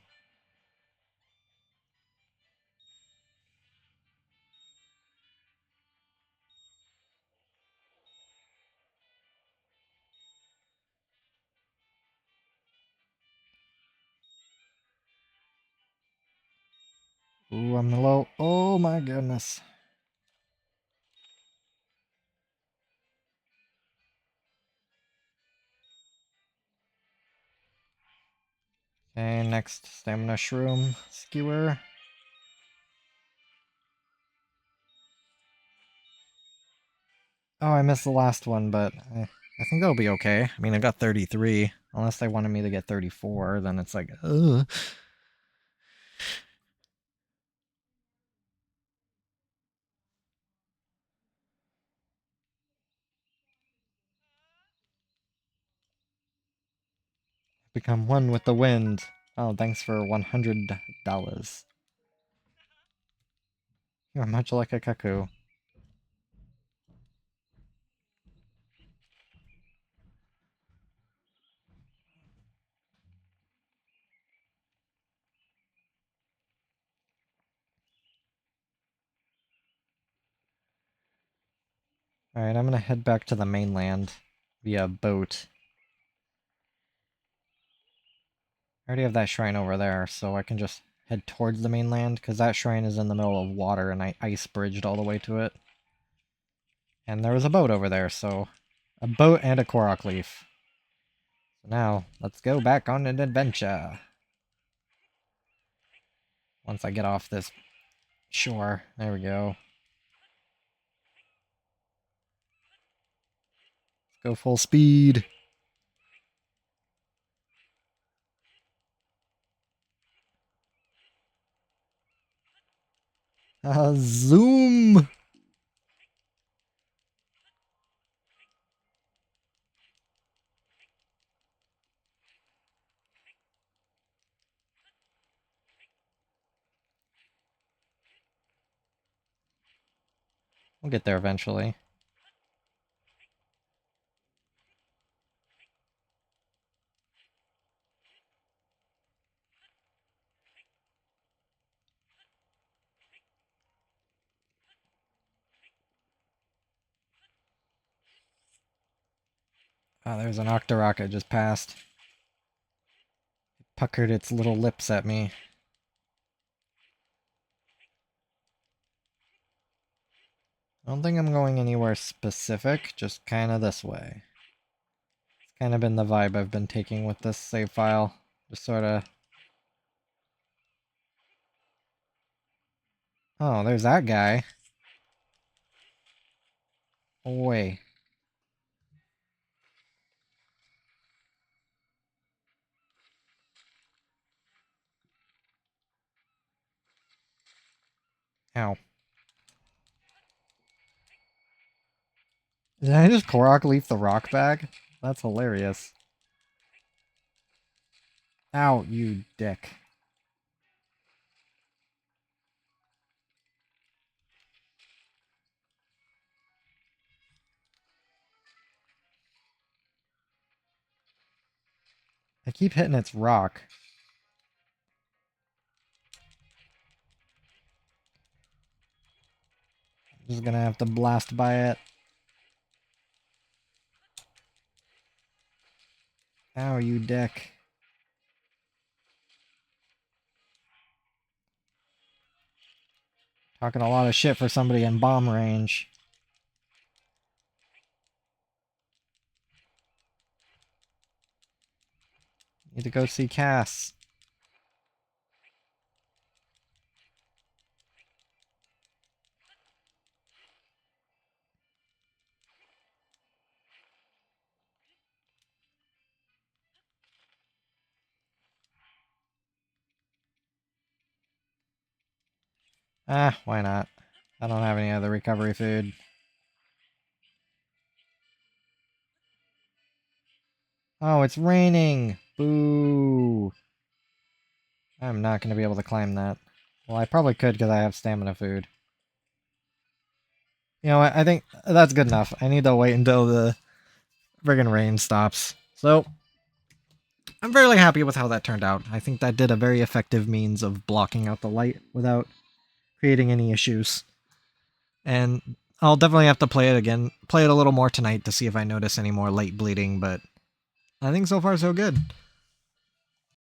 Ooh, I'm low. Oh my goodness. Okay, next stamina shroom skewer. Oh, I missed the last one, but I think that'll be okay. I mean, I got 33. Unless they wanted me to get 34, then it's like, ugh. Become one with the wind. Oh, thanks for $100. You're much like a cuckoo. Alright, I'm gonna head back to the mainland via boat. I already have that shrine over there, so I can just head towards the mainland, because that shrine is in the middle of water, and I ice-bridged all the way to it. And there was a boat over there, so... a boat and a Korok leaf. So now, let's go back on an adventure. Once I get off this shore. There we go. Let's go full speed. Zoom! We'll get there eventually. Oh, there's an Octorok I just passed. It puckered its little lips at me. I don't think I'm going anywhere specific, just kind of this way. It's kind of been the vibe I've been taking with this save file. Just sort of... oh, there's that guy. Away. Ow. Did I just Korok leaf the rock bag? That's hilarious. Ow, you dick. I keep hitting its rock. Just gonna have to blast by it. Ow, you dick. Talking a lot of shit for somebody in bomb range. Need to go see Cass. Ah, why not? I don't have any other recovery food. Oh, it's raining! Boo! I'm not going to be able to climb that. Well, I probably could because I have stamina food. You know what? I think that's good enough. I need to wait until the friggin' rain stops. So, I'm fairly happy with how that turned out. I think that did a very effective means of blocking out the light without creating any issues. And I'll definitely have to play it again, play it a little more tonight to see if I notice any more light bleeding, but I think so far so good.